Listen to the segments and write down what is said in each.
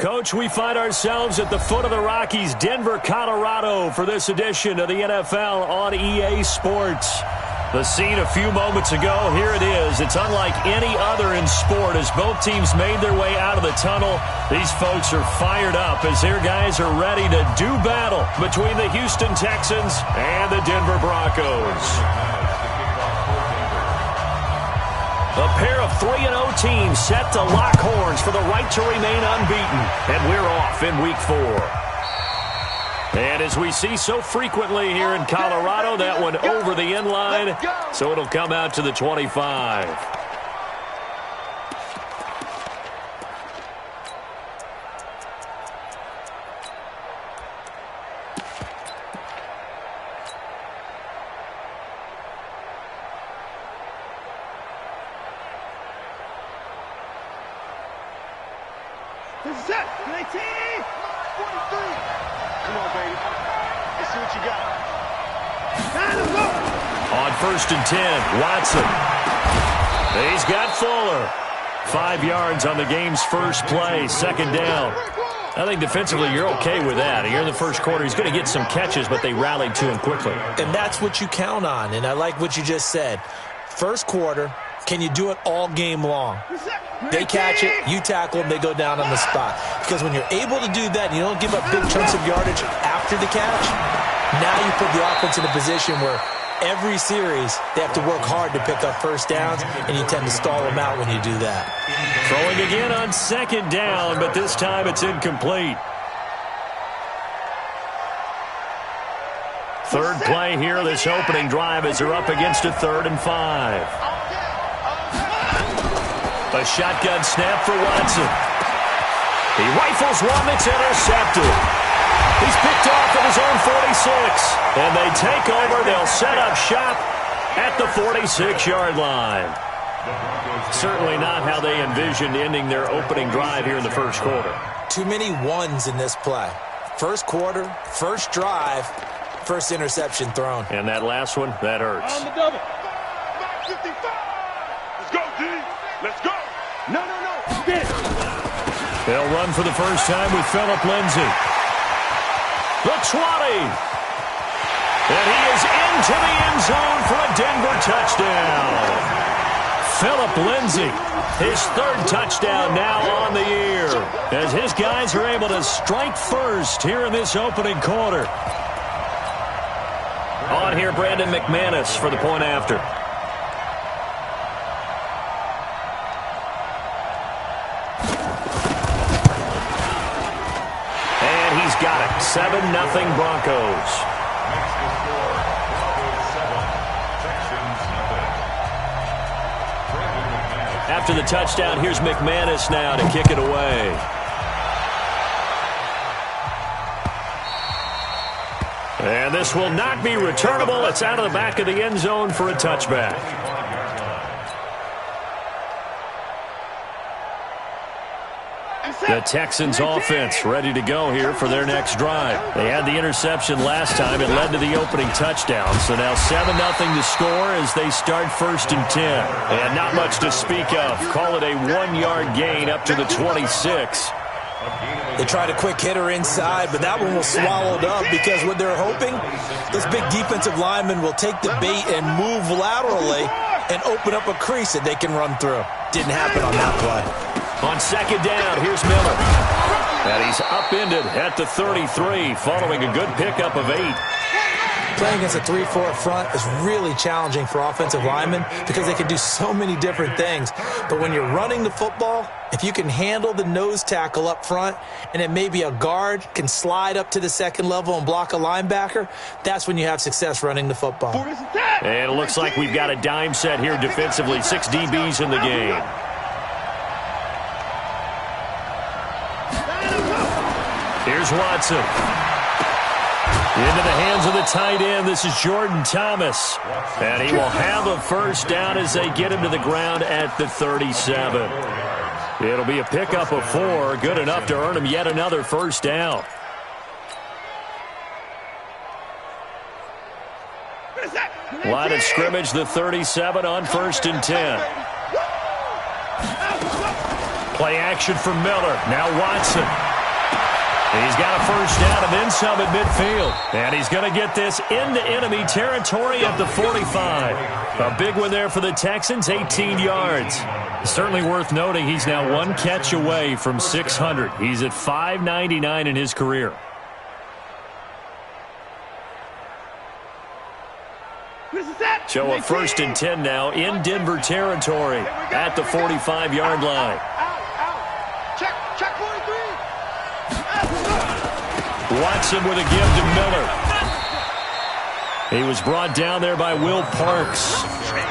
Coach, we find ourselves at the foot of the Rockies, Denver, Colorado, for this edition of the NFL on EA Sports. The scene a few moments ago, here it is. It's unlike any other in sport as both teams made their way out of the tunnel. These folks are fired up as their guys are ready to do battle between the Houston Texans and the Denver Broncos. A pair of 3-0 teams set to lock horns for the right to remain unbeaten. And we're off in Week 4. And as we see so frequently here in Colorado, that one over the end line, so it'll come out to the 25. Set, 19, 43. Come on, baby. Let's see what you got. On 1st and 10, Watson. He's got Fuller. 5 yards on the game's first play, second down. I think defensively you're okay with that. Here in the first quarter, he's going to get some catches, but they rallied to him quickly. And that's what you count on, and I like what you just said. First quarter, can you do it all game long? They catch it, you tackle them, they go down on the spot. Because when you're able to do that and you don't give up big chunks of yardage after the catch, now you put the offense in a position where every series they have to work hard to pick up first downs, and you tend to stall them out when you do that. Throwing again on second down, but this time it's incomplete. Third play here, this opening drive as they're up against a 3rd and 5. A shotgun snap for Watson. He rifles one that's intercepted. He's picked off at his own 46. And they take over. They'll set up shop at the 46-yard line. Certainly not how they envisioned ending their opening drive here in the first quarter. Too many ones in this play. First quarter, first drive, first interception thrown. And that last one, that hurts. On the double. 55. Let's go, D. Let's go. No. They'll run for the first time with Phillip Lindsay. The 20. And he is into the end zone for a Denver touchdown. Phillip Lindsay, his 3rd touchdown now on the year, as his guys are able to strike first here in this opening quarter. On here, Brandon McManus for the point after. Got it. 7-0 Broncos. After the touchdown, here's McManus now to kick it away. And this will not be returnable. It's out of the back of the end zone for a touchback. The Texans offense ready to go here for their next drive. They had the interception last time. It led to the opening touchdown. So now 7-0 to score as they start 1st and 10. And not much to speak of. Call it a 1-yard gain up to the 26. They tried a quick hitter inside, but that one was swallowed up because what they're hoping, this big defensive lineman will take the bait and move laterally and open up a crease that they can run through. Didn't happen on that play. On second down, here's Miller. And he's upended at the 33 following a good pickup of 8. Playing against a 3-4 front is really challenging for offensive linemen because they can do so many different things. But when you're running the football, if you can handle the nose tackle up front and then maybe a guard can slide up to the second level and block a linebacker, that's when you have success running the football. And it looks like we've got a dime set here defensively. 6 DBs in the game. Here's Watson. Into the hands of the tight end. This is Jordan Thomas. And he will have a first down as they get him to the ground at the 37. It'll be a pickup of 4. Good enough to earn him yet another first down. Line of scrimmage, the 37 on 1st and 10. Play action for Miller. Now Watson. He's got a first down and then some at midfield. And he's going to get this into enemy territory at the 45. A big one there for the Texans, 18 yards. Certainly worth noting he's now one catch away from 600. He's at 599 in his career. So a 1st and 10 now in Denver territory at the 45-yard line. Check 43. Watson with a give to Miller. He was brought down there by Will Parks.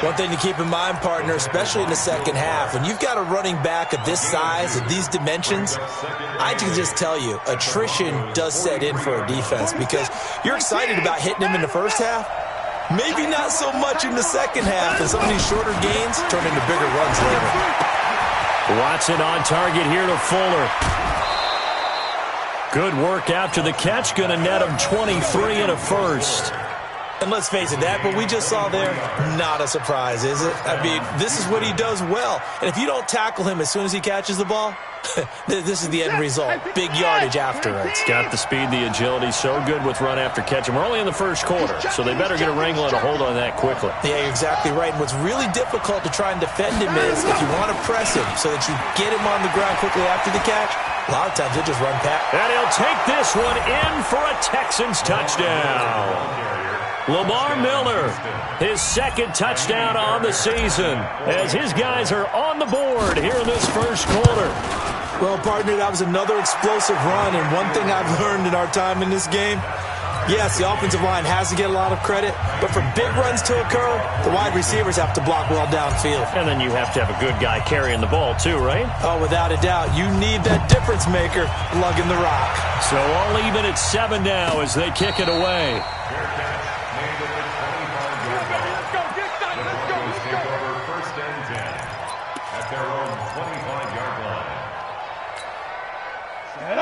One thing to keep in mind, partner, especially in the second half, when you've got a running back of this size, of these dimensions, I can just tell you, attrition does set in for a defense because you're excited about hitting him in the first half. Maybe not so much in the second half, and some of these shorter gains turn into bigger runs later. Watson on target here to Fuller. Good work after the catch, going to net him 23 and a first. And let's face it, that what we just saw there, not a surprise, is it? I mean, this is what he does well. And if you don't tackle him as soon as he catches the ball, this is the end result. Big yardage after it. It's got the speed, the agility, so good with run after catch. And we're only in the first quarter, so they better get a wrangle and a hold on that quickly. Yeah, you're exactly right. And what's really difficult to try and defend him is if you want to press him so that you get him on the ground quickly after the catch, a lot of times he'll just run past. And he'll take this one in for a Texans touchdown. Lamar Miller, his second touchdown on the season, as his guys are on the board here in this first quarter. Well, partner, that was another explosive run, and one thing I've learned in our time in this game, yes, the offensive line has to get a lot of credit, but for big runs to occur, the wide receivers have to block well downfield. And then you have to have a good guy carrying the ball too, right? Oh, without a doubt. You need that difference maker lugging the rock. So all even at 7 now as they kick it away.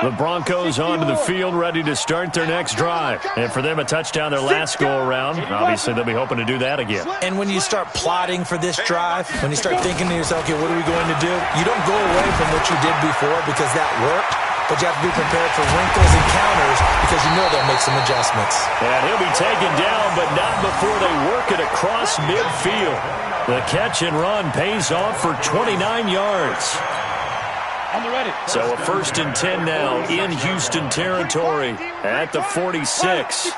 The Broncos onto the field, ready to start their next drive. And for them, a touchdown their last go-around. Obviously, they'll be hoping to do that again. And when you start plotting for this drive, when you start thinking to yourself, okay, what are we going to do? You don't go away from what you did before because that worked, but you have to be prepared for wrinkles and counters because you know they'll make some adjustments. And he'll be taken down, but not before they work it across midfield. The catch and run pays off for 29 yards. So a 1st and 10 now in Houston territory at the 46.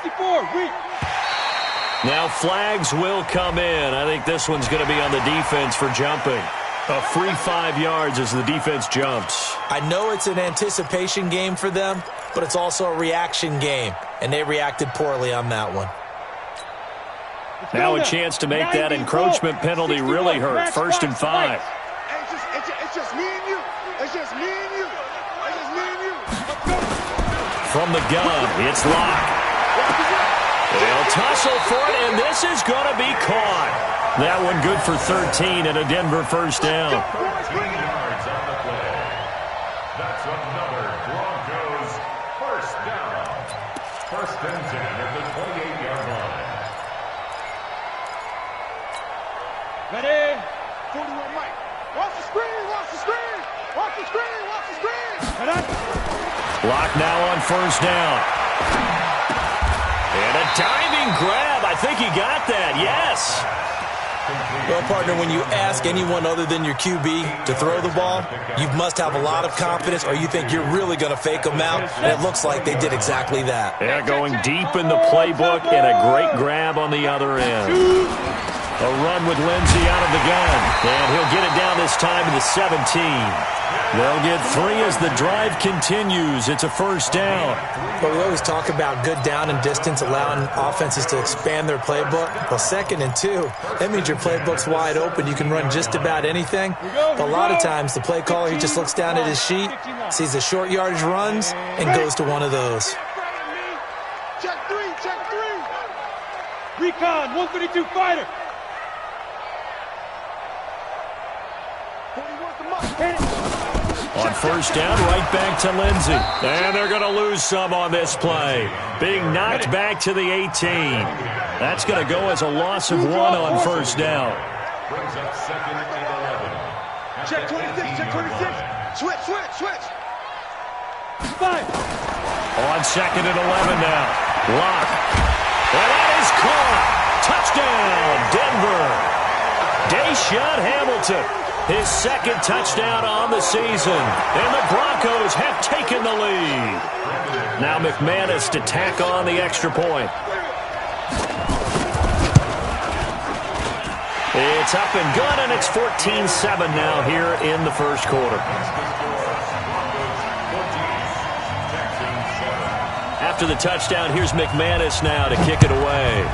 Now flags will come in. I think this one's going to be on the defense for jumping. A free 5 yards as the defense jumps. I know it's an anticipation game for them, but it's also a reaction game, and they reacted poorly on that one. Now a chance to make that encroachment penalty really hurt. 1st and 5. It's just me and you. It's just me and you. It's just me and you. From the gun, it's Locke. They'll tussle for it, and this is going to be caught. That one good for 13 and a Denver first down. 13 yards on the play. That's another Broncos first down. 1st and 10 at the 28-yard line. Ready? 41 Mike. Watch the screen, watch the screen. Watch the screen, watch the screen. Locke now on 1st down. And a diving grab. I think he got that, yes. Well, partner, when you ask anyone other than your QB to throw the ball, you must have a lot of confidence or you think you're really going to fake them out, and it looks like they did exactly that. Yeah, going deep in the playbook and a great grab on the other end. A run with Lindsey out of the gun, and he'll get it down this time to the 17. They'll get 3 as the drive continues. It's a 1st down. Well, we always talk about good down and distance, allowing offenses to expand their playbook. Well, 2nd and 2, that means your playbook's wide open. You can run just about anything. But a lot of times, the play caller, he just looks down at his sheet, sees the short yardage runs, and goes to one of those. Check 3, check 3. Recon, 132 fighter. On 1st down, right back to Lindsey. And they're going to lose some on this play. Being knocked back to the 18. That's going to go as a loss of 1 on 1st down. Brings up 2nd and 11. Check 26, check 26. Switch. 5. On 2nd and 11 now. Lock. And that is caught. Touchdown, Denver. Deshaun Hamilton, his 2nd touchdown on the season. And the Broncos have taken the lead. Now McManus to tack on the extra point. It's up and good, and it's 14-7 now here in the first quarter. After the touchdown, here's McManus now to kick it away.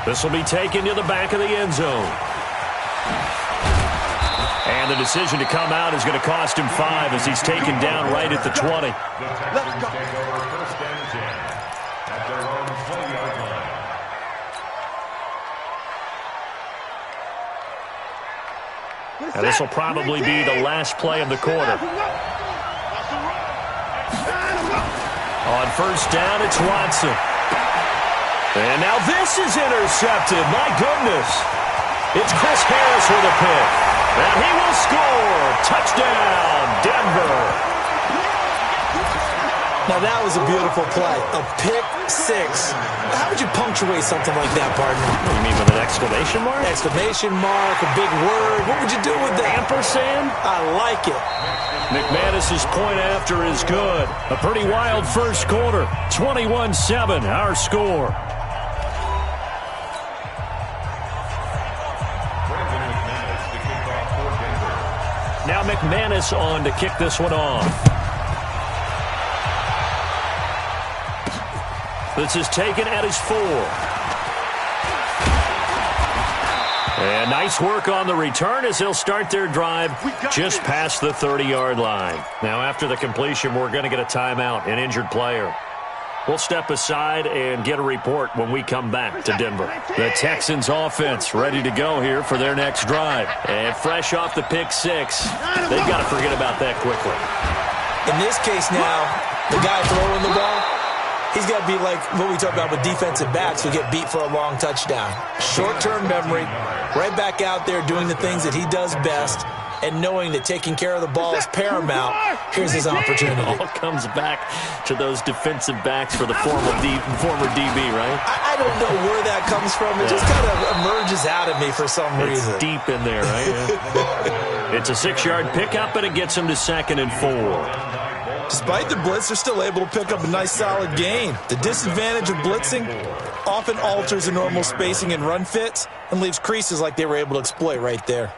This will be taken to the back of the end zone. And the decision to come out is going to cost him 5 as he's taken down right at the 20. Let's go. First and 10 at their own 20-yard line. And this will probably be the last play of the quarter. On first down, it's Watson. And now this is intercepted. My goodness. It's Chris Harris with a pick. And he will score. Touchdown, Denver. Now, that was a beautiful play. A pick 6. How would you punctuate something like that, partner? What do you mean, with an exclamation mark? Exclamation mark, a big word. What would you do with that? Ampersand? I like it. McManus's point after is good. A pretty wild first quarter. 21-7, our score. Now McManus on to kick this one off. This is taken at his 4. And nice work on the return as they'll start their drive just past the 30-yard line. Now after the completion, we're going to get a timeout, an injured player. We'll step aside and get a report when we come back to Denver. The Texans offense ready to go here for their next drive. And fresh off the pick 6, they've got to forget about that quickly. In this case now, the guy throwing the ball, he's got to be like what we talk about with defensive backs who get beat for a long touchdown. Short-term memory, right back out there doing the things that he does best, and knowing that taking care of the ball is paramount. Here's his opportunity. It all comes back to those defensive backs for the former DB, right? I don't know where that comes from. It just kind of emerges out of me for some reason. It's deep in there, right? Yeah. It's a 6-yard pickup, and it gets him to 2nd and 4. Despite the blitz, they're still able to pick up a nice solid gain. The disadvantage of blitzing often alters the normal spacing and run fits and leaves creases like they were able to exploit right there.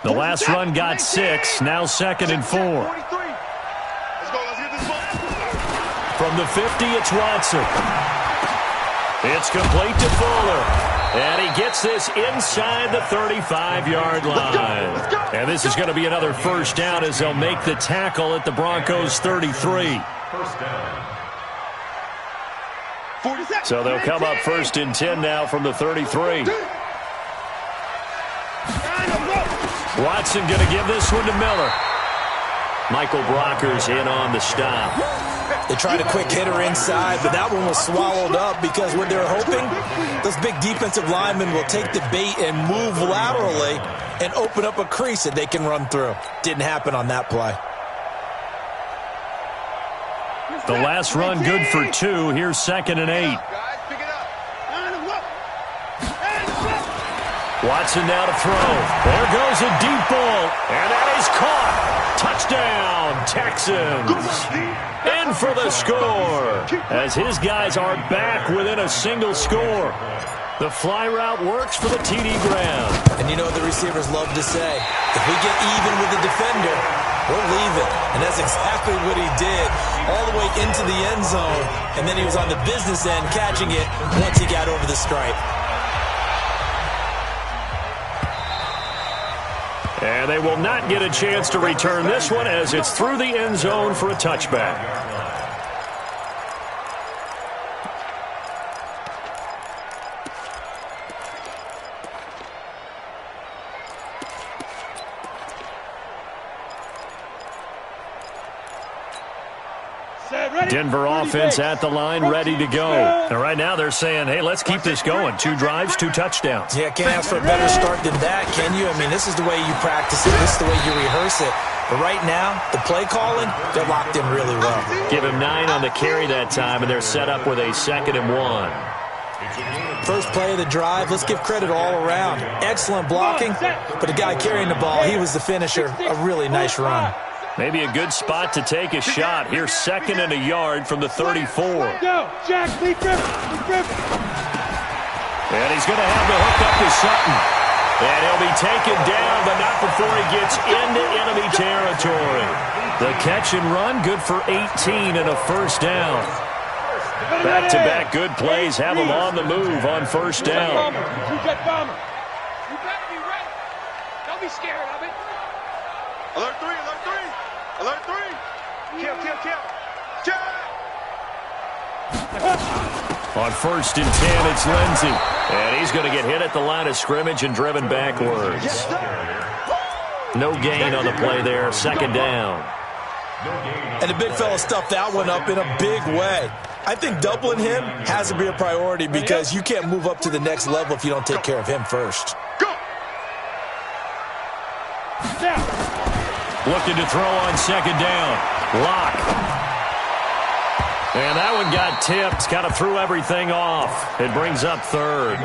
The last run got 6, now 2nd and 4. From the 50, it's Watson. It's complete to Fuller. And he gets this inside the 35-yard line. And this is going to be another first down as they'll make the tackle at the Broncos' 33. So they'll come up 1st and 10 now from the 33. Watson going to give this one to Miller. Michael Brocker's in on the stop. They tried a quick hitter inside, but that one was swallowed up because what they're hoping, those big defensive linemen will take the bait and move laterally and open up a crease that they can run through. Didn't happen on that play. The last run good for 2. Here's 2nd and 8. Watson now to throw. There goes a deep ball, and that is caught. Touchdown, Texans. In for the score as his guys are back within a single score. The fly route works for the TD Graham. And you know what the receivers love to say? If we get even with the defender, we're leaving. And that's exactly what he did all the way into the end zone. And then he was on the business end catching it once he got over the stripe. And they will not get a chance to return this one as it's through the end zone for a touchback. Set, ready? Denver offense at the line, ready to go. And right now they're saying, hey, let's keep this going. 2 drives, 2 touchdowns. Yeah, can't ask for a better start than that, can you? I mean, this is the way you practice it. This is the way you rehearse it. But right now, the play calling, they're locked in really well. Give him 9 on the carry that time, and they're set up with a 2nd and 1. First play of the drive, let's give credit all around. Excellent blocking, but the guy carrying the ball, he was the finisher. A really nice run. Maybe a good spot to take a shot. Here's 2nd and a yard from the 34. Go, Jack, lead Griffin. And he's going to have to hook up to Sutton. And he'll be taken down, but not before he gets into enemy territory. The catch and run, good for 18 and a first down. Back-to-back good plays have him on the move on first down. You better be ready. Don't be scared of it. Alert 3, alert 3. Alert 3. Kill. On 1st and 10, it's Lindsey. And he's going to get hit at the line of scrimmage and driven backwards. No gain on the play there, 2nd down. And the big fella stuffed that one up in a big way. I think doubling him has to be a priority because you can't move up to the next level if you don't take care of him first. Looking to throw on 2nd down. Lock. And that one got tipped. Kind of threw everything off. It brings up 3rd.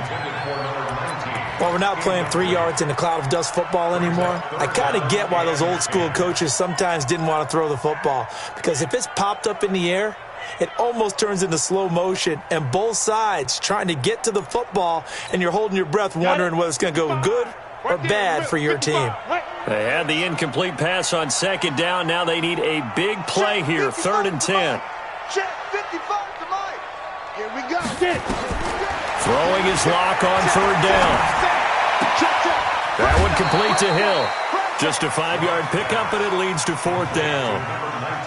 Well, we're not playing 3 yards in a cloud of dust football anymore. I kind of get why those old school coaches sometimes didn't want to throw the football. Because if it's popped up in the air, it almost turns into slow motion. And both sides trying to get to the football, and you're holding your breath wondering whether it's going to go good or bad for your team. They had the incomplete pass on 2nd down. Now they need a big play here, 3rd and 10. Check 55 to Mike. Here we go. Throwing his lock on 3rd down. That one complete to Hill. Just a 5-yard pickup, and it leads to 4th down.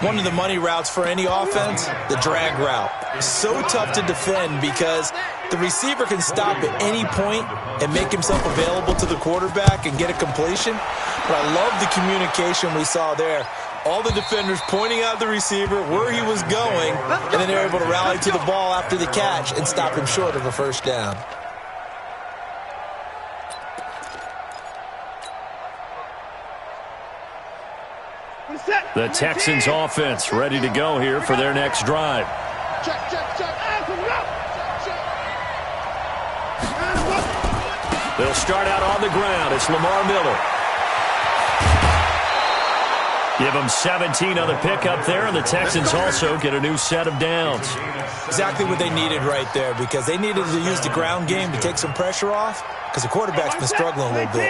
One of the money routes for any offense, the drag route. So tough to defend because the receiver can stop at any point and make himself available to the quarterback and get a completion. But I love the communication we saw there. All the defenders pointing out the receiver where he was going, and then they're able to rally to the ball after the catch and stop him short of a first down. The Texans offense ready to go here for their next drive. They'll start out on the ground. It's Lamar Miller. Give them 17 on the pickup there, and the Texans also get a new set of downs. Exactly what they needed right there, because they needed to use the ground game to take some pressure off, because the quarterback's been struggling a little bit.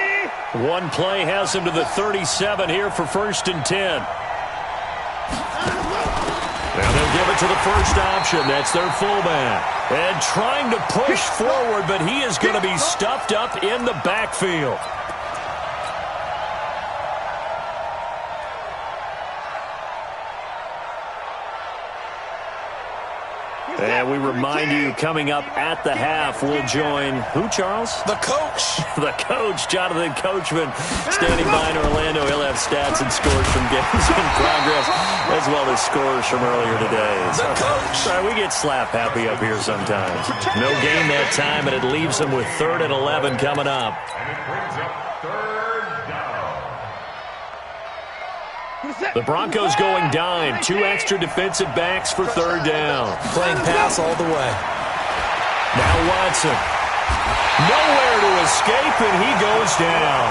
One play has them to the 37 here for 1st and 10. And they'll give it to the first option. That's their fullback. And trying to push forward, but he is going to be stuffed up in the backfield. And we remind you, coming up at the half, we'll join who, Charles? The coach. The coach, Jonathan Coachman, standing by in Orlando. He'll have stats and scores from games in progress, as well as scores from earlier today. The coach. Sorry, we get slap happy up here sometimes. No gain that time, and it leaves them with 3rd and 11 coming up. And it brings up 3rd down. The Broncos going dime. 2 extra defensive backs for 3rd down. Playing pass all the way. Now Watson. Nowhere to escape, and he goes down.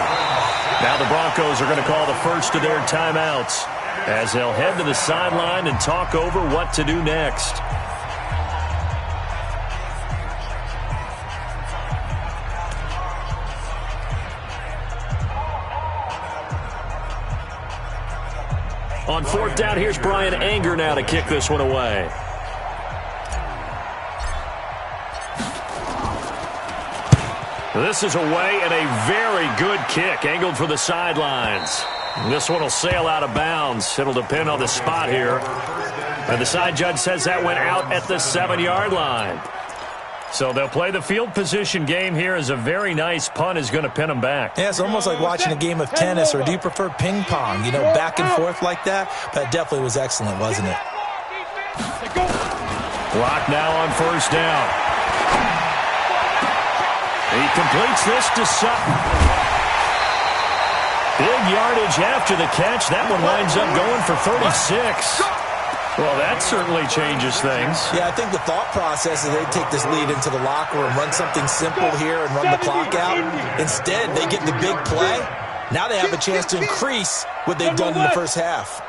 Now the Broncos are going to call the first of their timeouts as they'll head to the sideline and talk over what to do next. On 4th down, here's Brian Anger now to kick this one away. This is away and a very good kick, angled for the sidelines. This one will sail out of bounds. It'll depend on the spot here. And the side judge says that went out at the 7-yard line. So they'll play the field position game here as a very nice punt is going to pin them back. Yeah, it's almost like watching a game of tennis, or do you prefer ping pong? You know, back and forth like that? But it definitely was excellent, wasn't it? Clock now on first down. He completes this to Sutton. Big yardage after the catch. That one winds up going for 36. Well, that certainly changes things. Yeah, I think the thought process is they take this lead into the locker room, run something simple here and run the clock out. Instead, they get the big play. Now they have a chance to increase what they've done in the first half.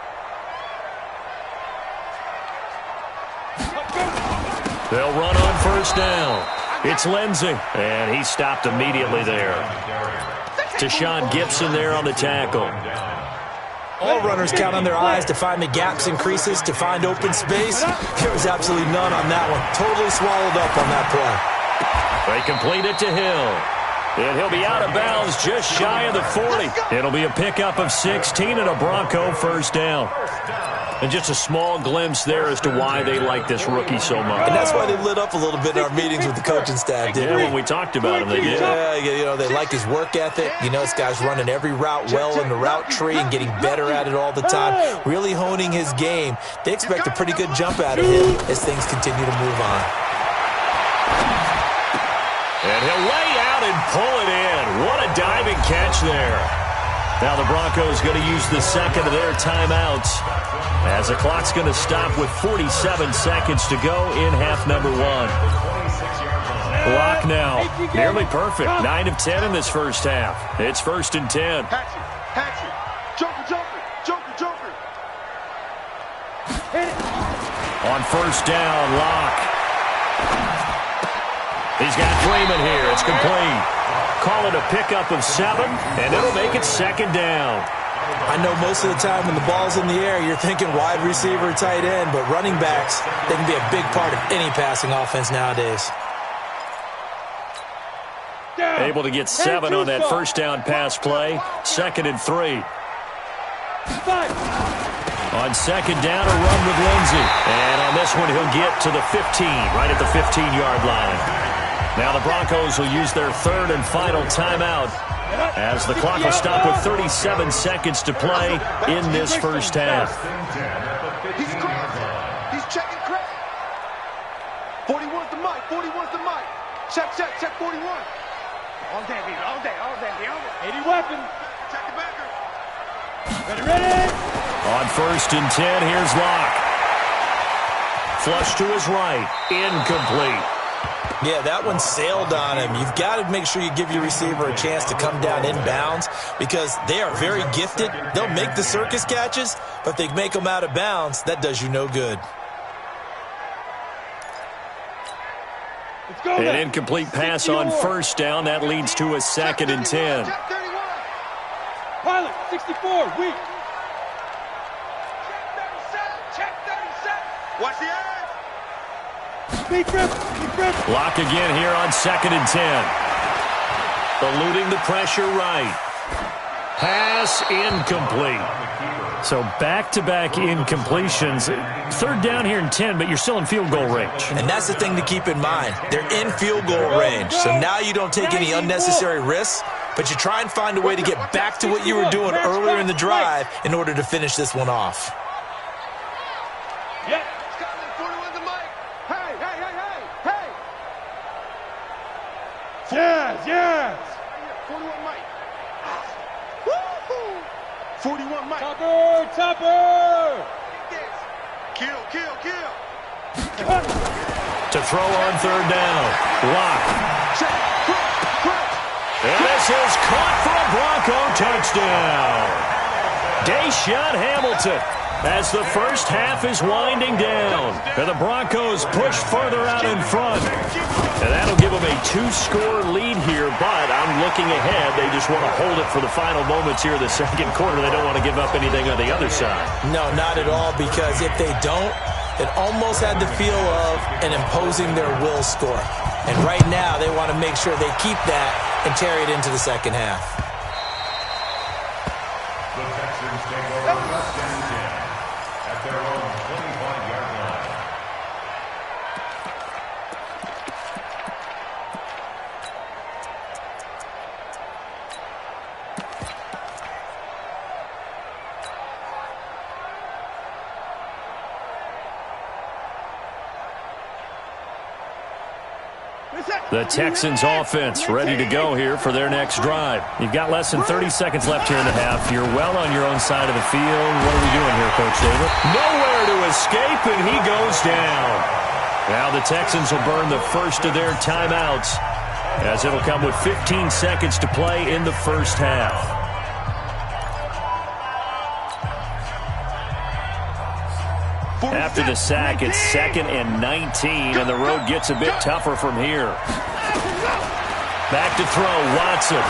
They'll run on first down. It's Lindsey, and he stopped immediately there. Tashawn Gibson there on the tackle. All runners count on their eyes to find the gaps and creases, to find open space. There was absolutely none on that one. Totally swallowed up on that play. They complete it to Hill. And he'll be out of bounds just shy of the 40. It'll be a pickup of 16 and a Bronco first down. And just a small glimpse there as to why they like this rookie so much. And that's why they lit up a little bit in our meetings with the coaching staff, didn't we? When we talked about him, they did. Yeah, you know, they like his work ethic. You know, this guy's running every route well in the route tree and getting better at it all the time, really honing his game. They expect a pretty good jump out of him as things continue to move on. And he'll lay out and pull it in. What a diving catch there. Now the Broncos going to use the second of their timeouts as the clock's going to stop with 47 seconds to go in half number one. Clock now nearly perfect. 9 of 10 in this first half. It's 1st and 10. Hatchet. Joker. Hit it. On first down, Locke. He's got Freeman here. It's complete. Call it a pickup of 7, and it'll make it 2nd down. I know most of the time when the ball's in the air, you're thinking wide receiver, tight end, but running backs, they can be a big part of any passing offense nowadays. Able to get 7 on that first down pass play. 2nd and 3. On 2nd down, a run with Lindsey. And on this one, he'll get to the 15, right at the 15-yard line. Now the Broncos will use their 3rd and final timeout as the clock will stop with 37 seconds to play in this first half. He's crazy. He's checking crazy. 41's the mic. Check 41. All day. 80 weapon. Check the backer. Ready. On 1st and 10, here's Locke. Flush to his right. Incomplete. Yeah, that one sailed on him. You've got to make sure you give your receiver a chance to come down inbounds because they are very gifted. They'll make the circus catches, but if they make them out of bounds, that does you no good. An incomplete pass on first down. That leads to a 2nd and 10. Pilot, 64, weak. Check 37. Watch the edge. Big grip. Lock again here on 2nd and 10. Eluding the pressure right. Pass incomplete. So back-to-back incompletions. 3rd down here and 10, but you're still in field goal range. And that's the thing to keep in mind. They're in field goal range. So now you don't take any unnecessary risks, but you try and find a way to get back to what you were doing earlier in the drive in order to finish this one off. Yep. Scotland, 41's the mic. Hey. Yes. 41 mic. Woo-hoo. 41 mic. Topper. Kill. To throw on 3rd down. Lock. And this is caught for a Bronco touchdown. Deshaun Hamilton as the first half is winding down. And the Broncos push further out in front. And that'll give them a 2-score lead here, but I'm looking ahead. They just want to hold it for the final moments here in the 2nd quarter. They don't want to give up anything on the other side. No, not at all, because if they don't, it almost had the feel of an imposing their will score. And right now, they want to make sure they keep that and carry it into the 2nd half. The Texans take over 1st and 10 at their own 25-yard line. The Texans offense ready to go here for their next drive. You've got less than 30 seconds left here in the half. You're well on your own side of the field. What are we doing here, Coach David? Nowhere to escape, and he goes down. Now the Texans will burn the first of their timeouts, as it'll come with 15 seconds to play in the first half. After the sack, it's 2nd and 19, and the road gets a bit tougher from here. Back to throw, Watson.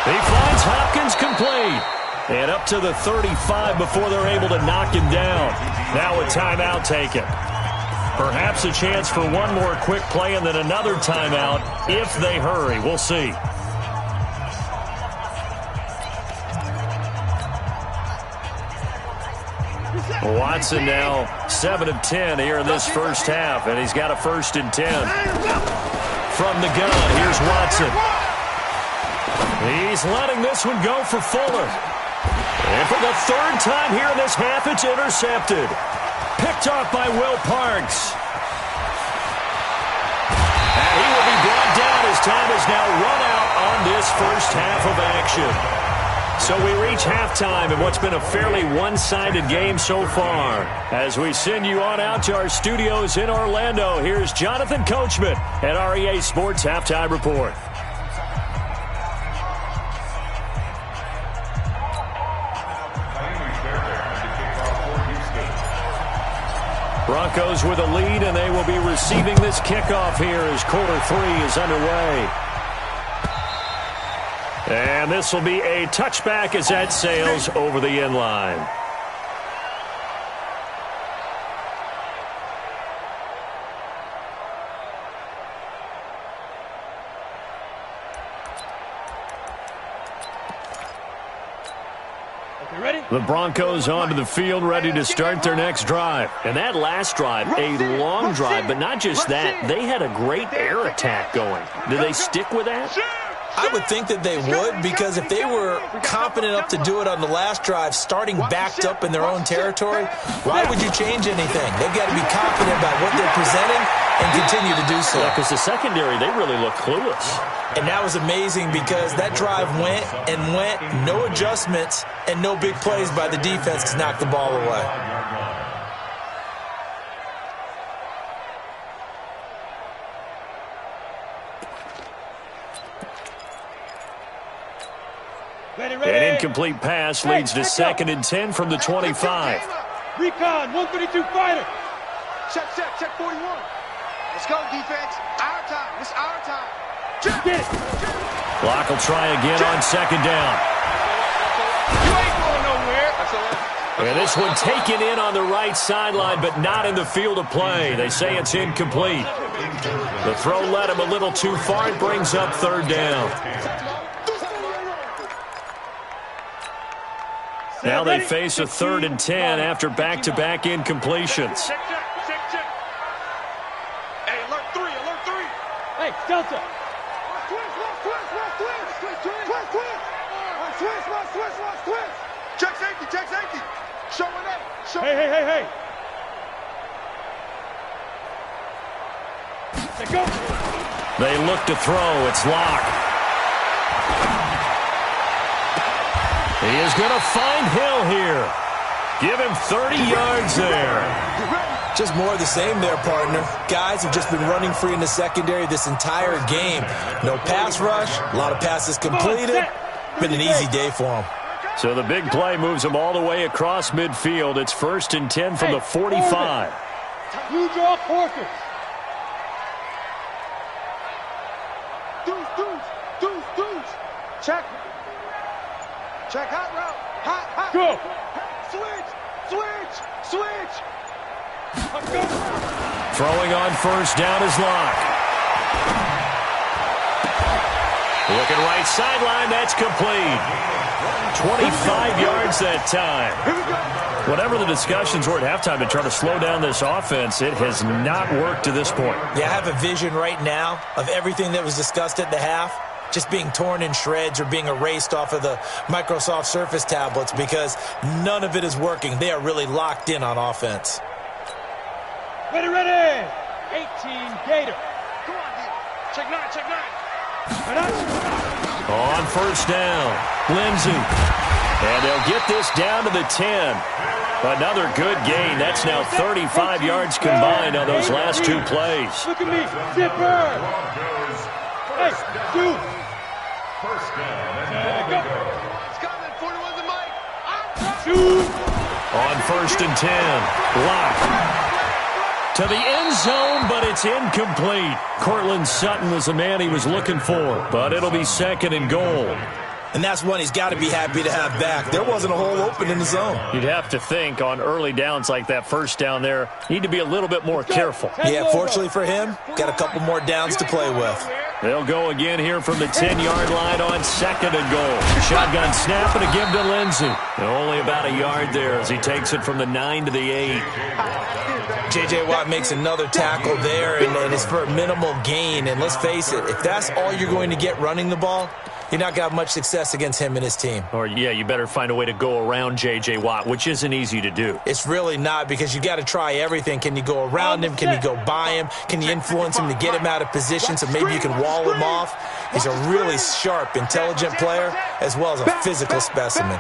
He finds Hopkins complete. And up to the 35 before they're able to knock him down. Now a timeout taken. Perhaps a chance for one more quick play and then another timeout if they hurry. We'll see. Watson now 7 of 10 here in this first half, and he's got a 1st and 10. From the gun, here's Watson. He's letting this one go for Fuller. And for the 3rd time here in this half, it's intercepted. Picked off by Will Parks. And he will be brought down as time is now run out on this first half of action. So we reach halftime in what's been a fairly one-sided game so far. As we send you on out to our studios in Orlando, here's Jonathan Coachman at our EA Sports Halftime Report. Broncos with a lead, and they will be receiving this kickoff here as quarter 3 is underway. And this will be a touchback as that sails over the end line. The Broncos onto the field, ready to start their next drive. And that last drive, a long drive, but not just that. They had a great air attack going. Do they stick with that? I would think that they would, because if they were confident enough to do it on the last drive, starting backed up in their own territory, why would you change anything? They've got to be confident about what they're presenting and continue to do so. Yeah, because the secondary, they really look clueless. And that was amazing because that drive went and went, no adjustments, and no big plays by the defense to knock the ball away. An incomplete pass leads to 2nd and 10 from the 25. Recon, 132 fighter. Check 41. Let's go, defense. Our time. It's our time. Check it. Clock will try again on 2nd down. You ain't going nowhere. And this one taken in on the right sideline, but not in the field of play. They say it's incomplete. The throw led him a little too far. It brings up 3rd down. Now they face a 3rd and 10 after back-to-back incompletions. Check. Hey, alert 3. Hey, Delta. Switch. Check safety. Showing up. Hey. Let's go. They look to throw. It's Locke. He is going to find Hill here. Give him 30 yards there. Just more of the same there, partner. Guys have just been running free in the secondary this entire game. No pass rush, a lot of passes completed. Been an easy day for them. So the big play moves them all the way across midfield. It's 1st and 10 from the 45. You draw quarters. Deuce. Check. Hot route. Hot. Go. Switch. Go. Throwing on 1st down is Locke. Looking right sideline. That's complete. 25 yards that time. Whatever the discussions were at halftime to try to slow down this offense, it has not worked to this point. Yeah, I have a vision right now of everything that was discussed at the half just being torn in shreds or being erased off of the Microsoft Surface tablets because none of it is working. They are really locked in on offense. Ready. 18 Gator. Come on, check nine, check nine. On first down, Lindsey. And they'll get this down to the 10. Another good gain. That's now 35 yards combined on those last two plays. Look at me, zipper. Hey, shoot. First down and go. Scotland, 41's the mic. Shoot. On first and 10, Locke. To the end zone, but it's incomplete. Cortland Sutton was the man he was looking for, but it'll be second and goal. And that's one he's got to be happy to have back. There wasn't a hole open in the zone. You'd have to think on early downs like that first down there, need to be a little bit more careful. Yeah, fortunately for him, got a couple more downs to play with. They'll go again here from the 10-yard line on second and goal. Shotgun snap and a give to Lindsey. Only about a yard there as he takes it from the 9 to the 8. J.J. Watt makes another tackle there, and it's for a minimal gain. And let's face it, if that's all you're going to get running the ball, you're not going to have much success against him and his team. Or, yeah, you better find a way to go around J.J. Watt, which isn't easy to do. It's really not, because you got to try everything. Can you go around him? Can you go by him? Can you influence him to get him out of position so maybe you can wall him off? He's a really sharp, intelligent player as well as a physical specimen.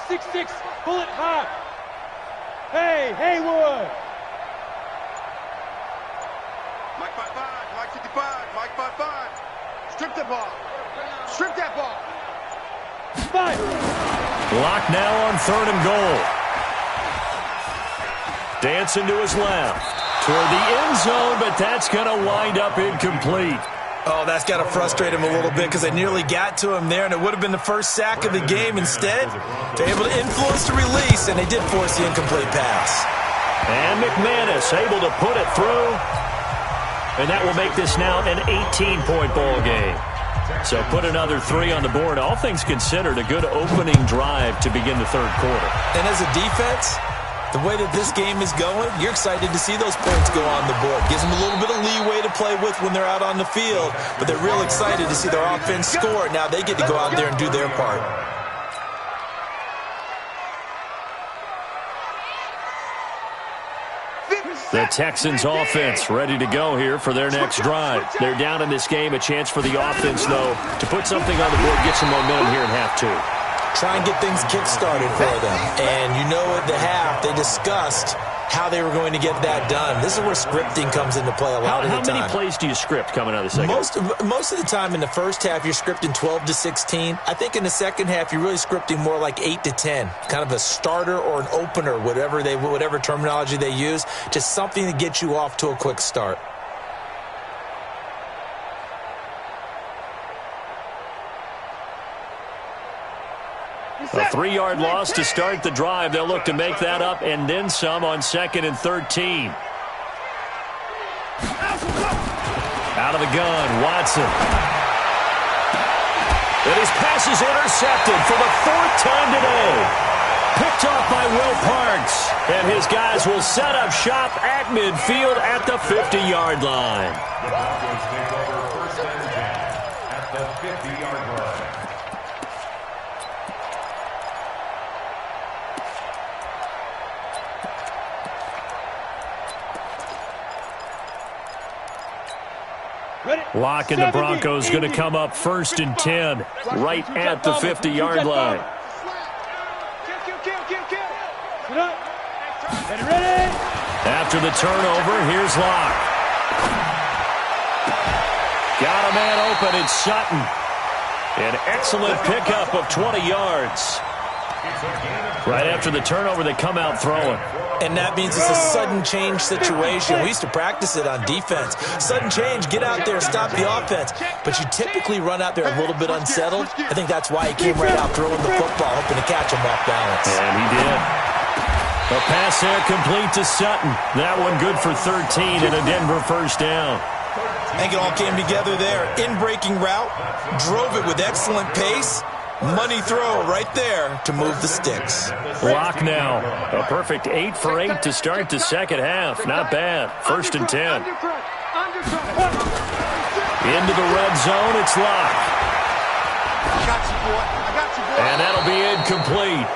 6'6", bullet hot. Hey, Haywood. Mike 5'5", Mike 55, Mike 5'5". Strip the ball. Strip that ball. Five. Lock now on third and goal. Dancing to his left. Toward the end zone, but that's going to wind up incomplete. Oh, that's got to frustrate him a little bit because they nearly got to him there, and it would have been the first sack of the game. Instead, they're able to influence the release, and they did force the incomplete pass. And McManus able to put it through. And that will make this now an 18-point ball game. So put another 3 on the board. All things considered, a good opening drive to begin the third quarter. And as a defense, the way that this game is going, you're excited to see those points go on the board. Gives them a little bit of leeway to play with when they're out on the field, but they're real excited to see their offense score. Now they get to go out there and do their part. The Texans offense ready to go here for their next drive. They're down in this game. A chance for the offense, though, to put something on the board, get some momentum here in half 2. Try and get things kick-started for them. And you know at the half, they discussed how they were going to get that done. This is where scripting comes into play a lot of the time. How many plays do you script coming out of the second half? Most of the time in the first half, you're scripting 12 to 16. I think in the second half, you're really scripting more like 8 to 10. Kind of a starter or an opener, whatever terminology they use. Just something to get you off to a quick start. A 3-yard loss to start the drive. They'll look to make that up and then some on second and 13. Out of the gun, Watson. And his pass is intercepted for the 4th time today. Picked off by Will Parks. And his guys will set up shop at midfield at the 50-yard line. The Broncos take over first and 10 at the 50-yard line. Locke and the Broncos going to come up first and 10 right at the 50-yard line. After the turnover, here's Locke. Got a man open, it's Sutton. An excellent pickup of 20 yards. Right after the turnover, they come out throwing. And that means it's a sudden change situation. We used to practice it on defense. Sudden change, get out there, stop the offense. But you typically run out there a little bit unsettled. I think that's why he came right out throwing the football, hoping to catch him off balance. And he did. A pass there complete to Sutton. That one good for 13 and a Denver first down. I think it all came together there. In-breaking route, drove it with excellent pace. Money throw right there to move the sticks. Locke now. A perfect 8 for 8 to start the second half. Not bad. First and 10. Into the red zone, it's Locke. And that'll be incomplete.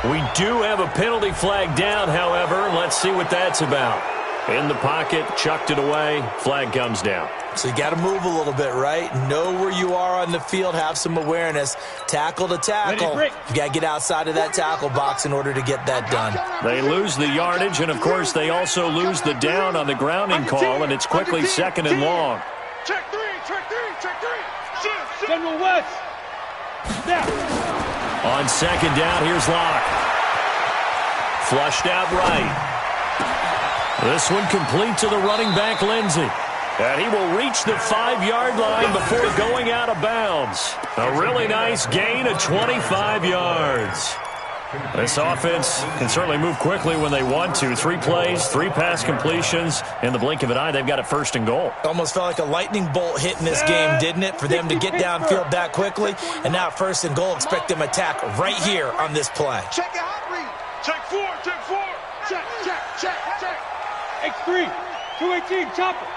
We do have a penalty flag down, however. Let's see what that's about. In the pocket, chucked it away, flag comes down. So you got to move a little bit, right? Know where you are on the field, have some awareness. Tackle to tackle. You got to get outside of that tackle box in order to get that done. They lose the yardage, and of course they also lose the down on the grounding call, and it's quickly 2nd and long. Check three. General West. On 2nd down, here's Locke. Flushed out right. This one complete to the running back, Lindsey. And he will reach the 5-yard line before going out of bounds. A really nice gain of 25 yards. This offense can certainly move quickly when they want to. 3 plays, 3 pass completions. In the blink of an eye, they've got it 1st and goal. Almost felt like a lightning bolt hit in this game, didn't it? For them to get downfield that quickly. And now 1st and goal, expect them to attack right here on this play. Check your hot read. Check 4. Check. X3. 218. Chopper.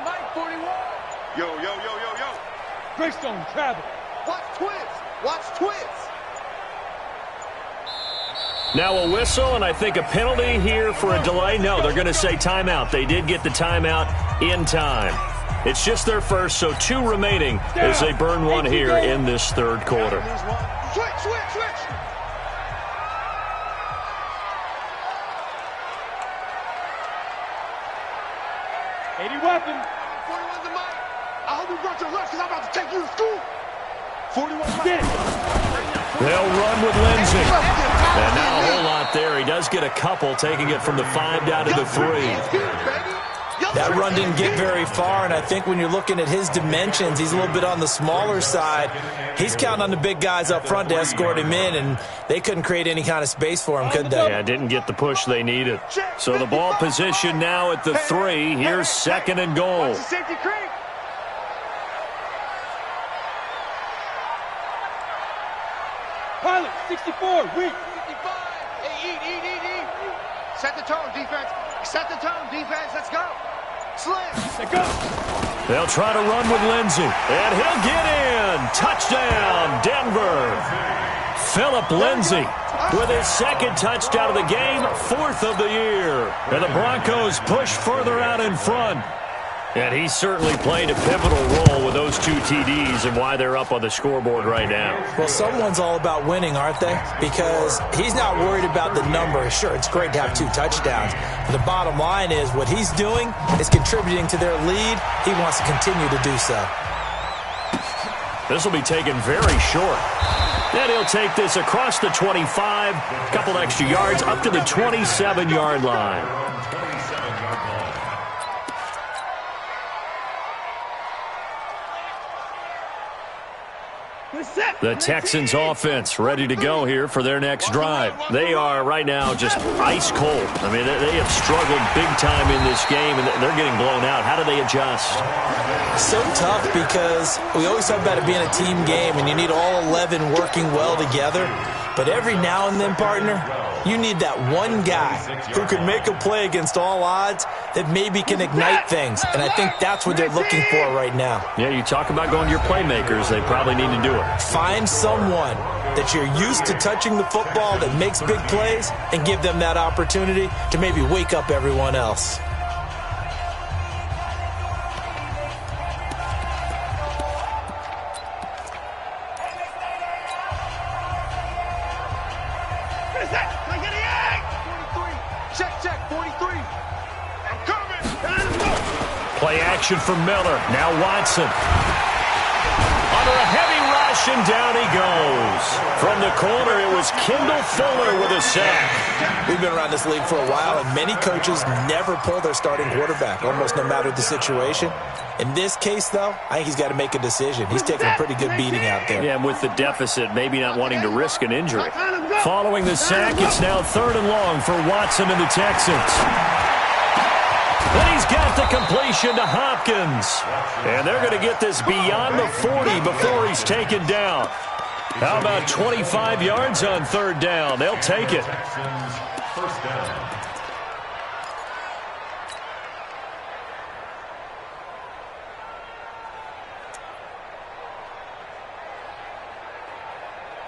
Mike 41. Yo. Greystone travel. Watch twins. Now a whistle, and I think a penalty here for a delay. No, they're going to say timeout. They did get the timeout in time. It's just their first, so 2 remaining as they burn one here in this 3rd quarter. Switch. 80 weapon. 41's the mic. I hope you brought your lunch because I'm about to take you to school. 41 Get it. They'll run with Lindsey. And not a whole lot there. He does get a couple, taking it from the 5 down to the 3. That run didn't get very far, and I think when you're looking at his dimensions, he's a little bit on the smaller side. He's counting on the big guys up front to escort him in, and they couldn't create any kind of space for him, could they? Yeah, didn't get the push they needed. So the ball position now at the 3. Here's 2nd and goal. Safety creek. Pilot 64. Weak. 55. Hey, eat. Set the tone, defense. Let's go. Slim. Let go. They'll try to run with Lindsey. And he'll get in. Touchdown, Denver. Phillip Lindsey with his 2nd touchdown of the game, 4th of the year. And the Broncos push further out in front. And he certainly played a pivotal role with those 2 TDs and why they're up on the scoreboard right now. Well, someone's all about winning, aren't they? Because he's not worried about the number. Sure, it's great to have 2 touchdowns. But the bottom line is what he's doing is contributing to their lead. He wants to continue to do so. This will be taken very short. Then he'll take this across the 25, a couple extra yards, up to the 27-yard line. The Texans offense ready to go here for their next drive. They are right now just ice cold. I mean, they have struggled big time in this game, and they're getting blown out. How do they adjust? So tough because we always talk about it being a team game, and you need all 11 working well together. But every now and then, partner, you need that one guy who can make a play against all odds that maybe can ignite things. And I think that's what they're looking for right now. Yeah, you talk about going to your playmakers. They probably need to do it. Find someone that you're used to touching the football that makes big plays and give them that opportunity to maybe wake up everyone else. Play action from Miller. Now Watson. Under a heavy rush, and down he goes. From the corner, it was Kendall Fuller with a sack. We've been around this league for a while, and many coaches never pull their starting quarterback, almost no matter the situation. In this case, though, I think he's got to make a decision. He's taking a pretty good beating out there. Yeah, and with the deficit, maybe not wanting to risk an injury. Following the sack, it's now 3rd and long for Watson and the Texans. And he's got the completion to Hopkins. And they're going to get this beyond the 40 before he's taken down. How about 25 yards on 3rd down? They'll take it. First down.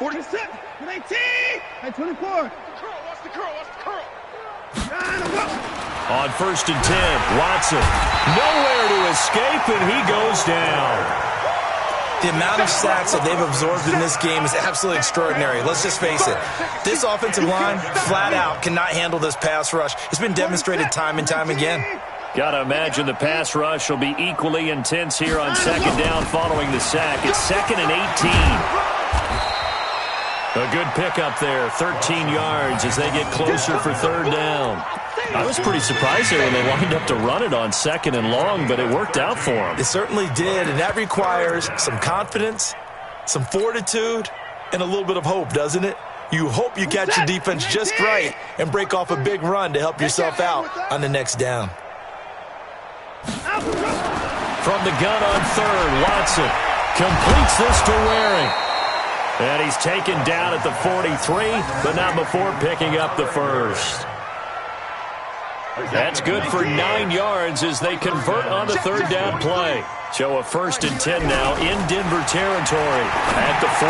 47, 19, and 24. Curl, watch the curl, watch the curl. On 1st and 10, Watson. Nowhere to escape, and he goes down. The amount of sacks that they've absorbed in this game is absolutely extraordinary. Let's just face it. This offensive line, flat out, cannot handle this pass rush. It's been demonstrated time and time again. Got to imagine the pass rush will be equally intense here on 2nd down following the sack. It's 2nd and 18. A good pickup there, 13 yards as they get closer for 3rd down. I was pretty surprised there when they lined up to run it on 2nd and long, but it worked out for them. It certainly did, and that requires some confidence, some fortitude, and a little bit of hope, doesn't it? You hope you catch your defense just right and break off a big run to help yourself out on the next down. From the gun on 3rd, Watson completes this to Waring. And he's taken down at the 43, but not before picking up the 1st. That's good for 9 yards as they convert on the 3rd down play. So a 1st and 10 now in Denver territory at the 43.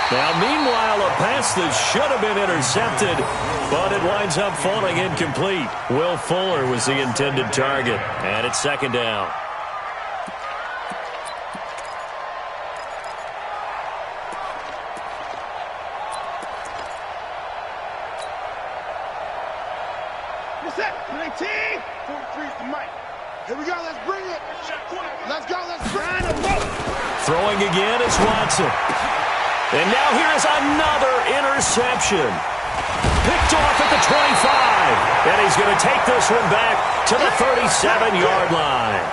Now, meanwhile, a pass that should have been intercepted, but it winds up falling incomplete. Will Fuller was the intended target, and it's 2nd down. Set, 19, 43's the mic. Here we go, let's bring it. Let's go, let's bring it. Throwing again is Watson. And now here is another interception. Picked off at the 25. And he's going to take this one back to the 37-yard line.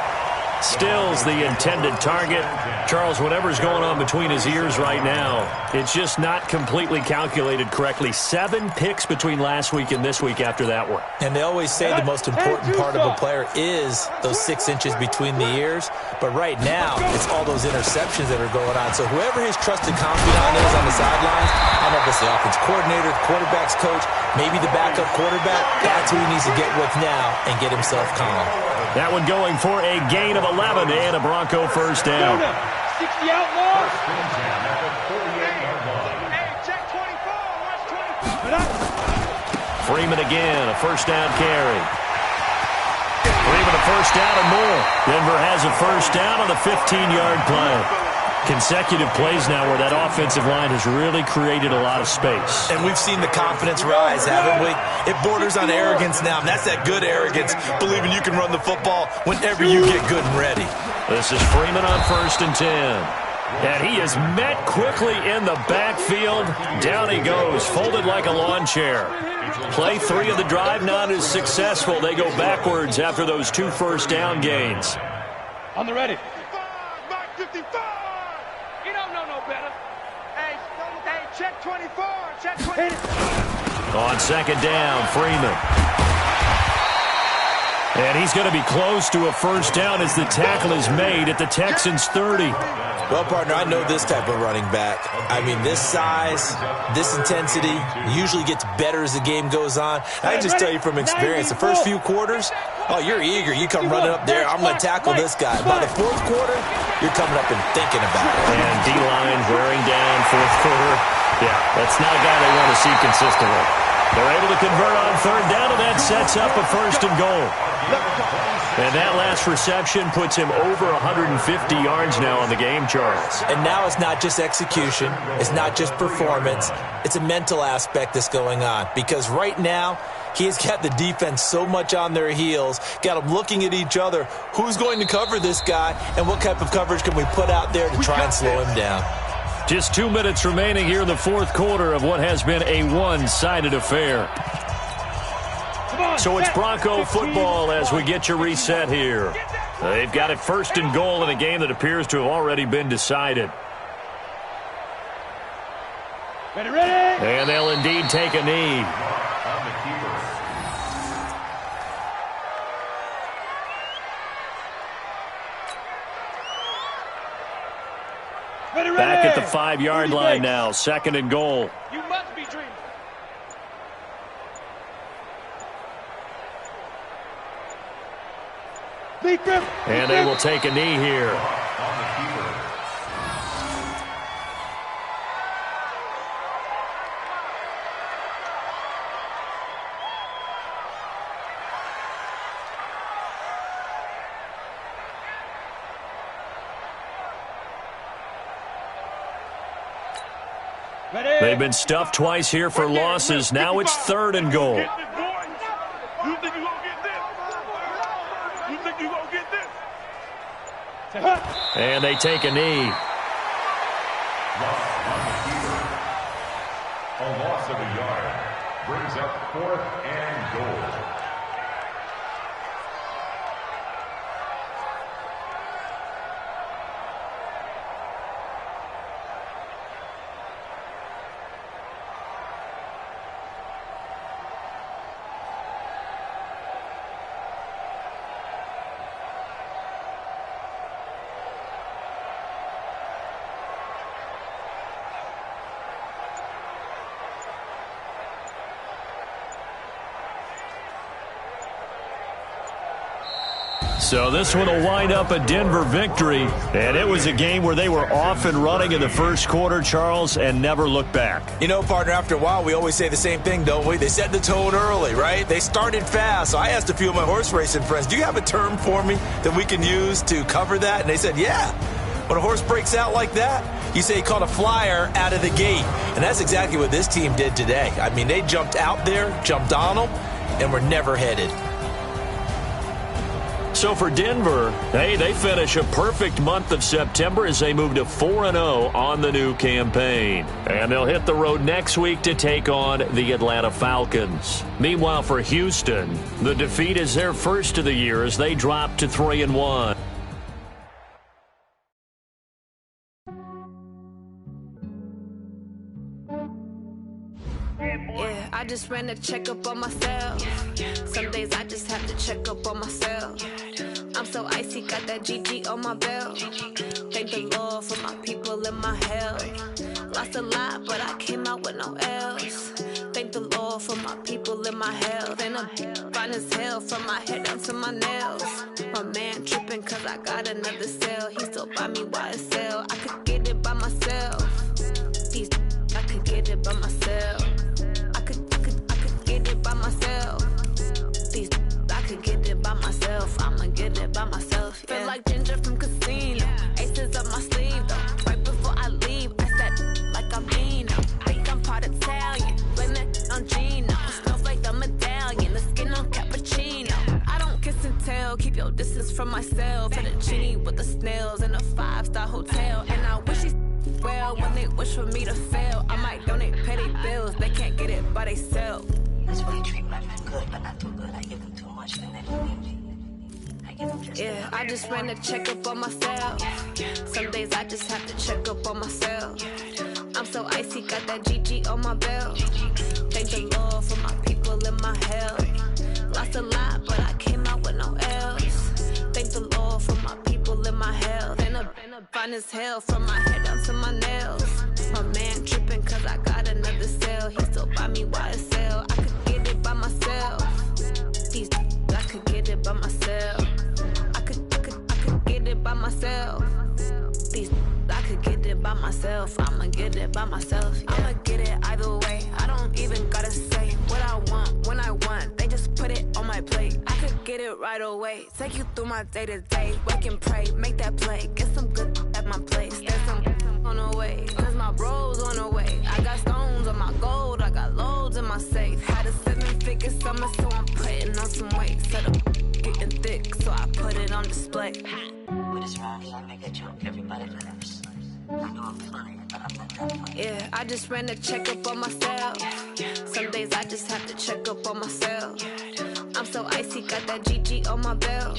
Stills the intended target. Charles, whatever's going on between his ears right now, it's just not completely calculated correctly. 7 picks between last week and this week after that one. And they always say the most important part of a player is those 6 inches between the ears. But right now, it's all those interceptions that are going on. So whoever his trusted confidant is on the sidelines, I don't know if it's the offense coordinator, the quarterback's coach, maybe the backup quarterback, that's who he needs to get with now and get himself calm. That one going for a gain of 11 and a Bronco 1st down. 60 outlaws. Hey, check 24, watch 24. Freeman again, a 1st down carry. Freeman a 1st down and more. Denver has a 1st down on the 15-yard play. Consecutive plays now where that offensive line has really created a lot of space. And we've seen the confidence rise, haven't we? It borders on arrogance now, and that's that good arrogance, believing you can run the football whenever you get good and ready. This is Freeman on 1st and 10. And he is met quickly in the backfield. Down he goes, folded like a lawn chair. Play 3 of the drive not as successful. They go backwards after those 2 1st down gains. On the ready. 55. You don't know no better. Hey, check 24. Check 24. On 2nd down, Freeman. And he's going to be close to a 1st down as the tackle is made at the Texans' 30. Well, partner, I know this type of running back. I mean, this size, this intensity usually gets better as the game goes on. I can just tell you from experience, the first few quarters, oh, you're eager. You come running up there, I'm going to tackle this guy. By the 4th quarter, you're coming up and thinking about it. And D-line wearing down 4th quarter. Yeah, that's not a guy they want to see consistently. They're able to convert on 3rd down, and that sets up a 1st and goal. And that last reception puts him over 150 yards now on the game, Charles. And now it's not just execution. It's not just performance. It's a mental aspect that's going on. Because right now, he's got the defense so much on their heels, got them looking at each other. Who's going to cover this guy, and what type of coverage can we put out there to try and slow him down? Just 2 minutes remaining here in the 4th quarter of what has been a one-sided affair. So it's Bronco football as we get your reset here. They've got it 1st and goal in a game that appears to have already been decided. Ready, ready. And they'll indeed take a knee. Ready, ready. Back at the 5-yard line now, 2nd and goal. You must be dreaming. And they will take a knee here. Ready? They've been stuffed twice here for losses. Now it's 3rd and goal. You think you gonna get this? You think you gonna get this? And they take a knee. A loss of a yard brings up 4th and goal. So this one will wind up a Denver victory. And it was a game where they were off and running in the first quarter, Charles, and never looked back. You know, partner, after a while, we always say the same thing, don't we? They set the tone early, right? They started fast. So I asked a few of my horse racing friends, do you have a term for me that we can use to cover that? And they said, yeah. When a horse breaks out like that, you say he caught a flyer out of the gate. And that's exactly what this team did today. I mean, they jumped out there, jumped on them, and were never headed. So for Denver, hey, they finish a perfect month of September as they move to 4-0 on the new campaign. And they'll hit the road next week to take on the Atlanta Falcons. Meanwhile, for Houston, the defeat is their first of the year as they drop to 3-1. Yeah, I just ran a checkup on myself. Some days I just have to check up on myself. I'm so icy, got that GG on my belt. Thank the Lord for my people and my health. Lost a lot, but I came out with no L's. Thank the Lord for my people and my health. And I'm fine as hell from my head down to my nails. My man tripping cause I got another cell. He still buy me YSL. I could get it by myself. These I could get it by myself. I could get it by myself. These I could get it by myself. I'ma get it by myself. Yeah. Feel like Ginger from Casino. Aces up my sleeve though. Right before I leave, I said like I'm Dino. Think I'm part Italian. Blame it on Gino. Snowflake the medallion. The skin on cappuccino. I don't kiss and tell. Keep your distance from myself. For the genie with the snails in a 5-star hotel. And I wish these well when they wish for me to fail. I might donate petty bills. They can't get it by themselves. That's why I treat my men good, but not too good. I give them too much, then they don't need me. I give them just yeah, I just ran a checkup on myself. Some days I just have to check up on myself. I'm so icy, got that GG on my belt. Thank the Lord for my people and my health. Lost a lot, but I came out with no L's. Thank the Lord for my people and my health. And I'm fine as hell from my head down to my nails. My man tripping cause I got another cell. He still buy me YSL. I could get it by myself. These I could get it by myself. I could get it by myself. These I could get it by myself. I'ma get it by myself. Yeah. I'ma get it either way. I don't even gotta say what I want when I want. They just put it on my plate. I could get it right away. Take you through my day to day. Wake and pray, make that play. Get some good at my place. There's some on the way. Cause my bros on the way. I got stones on my gold. I got loads in my safe. Had a 7-figure summer, so I'm putting on some weight. Set up getting thick, so I put it on display. with this round here, I make a joke. Everybody laughs. I know I'm funny, but I'm not that funny. Yeah, I just ran a checkup on myself. Some days I just have to check up on myself. I'm so icy, got that GG on my belt.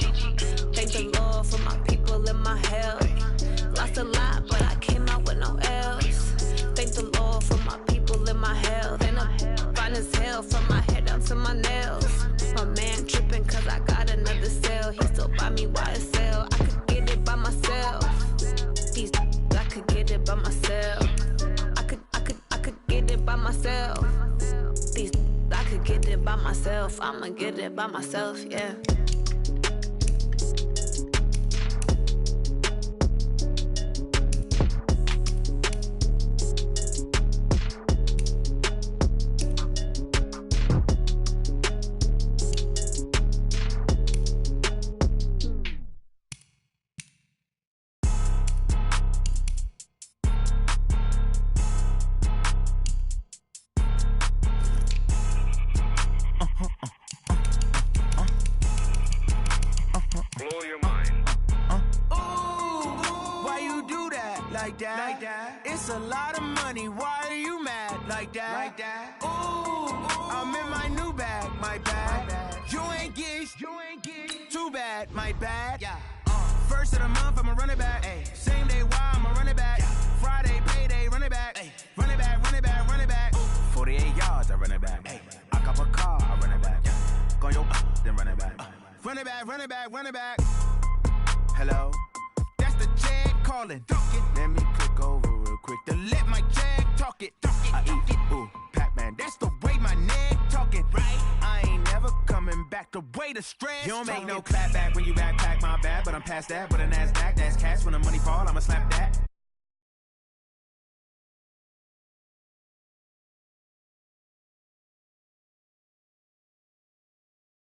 Thank the Lord for my people and my health. Lost a lot, but I came out with no L's. Thank the Lord for my people and my health. And I'm fine as hell from my head down to my nails. My man tripping cause I got another cell. He still buy me YSL. I could get it by myself. These I could get it by myself. I could get it by myself. These I could get it by myself. I'ma get it by myself, yeah. like that. It's a lot of money, why are you mad like that? Ooh, I'm in my new bag, my bad. You ain't getting too bad, my bad. First of the month, I'ma run it back. Same day, why I'ma run it back. Friday, payday, run it back. Run it back, run it back, run it back. 48 yards, I run it back. I cop a car, I run it back. Go yo, then run it back. Run it back, run it back, run it back. Hello? That's the jag calling. Let me click over real quick to let my jag talk it. I eat it, ooh, Pac-Man. That's the way my neck talking. Right? I ain't never coming back the way the stress. You don't make no clap back when you backpack, my bad. But I'm past that with a NASDAQ. That's cash when the money fall, I'ma slap that.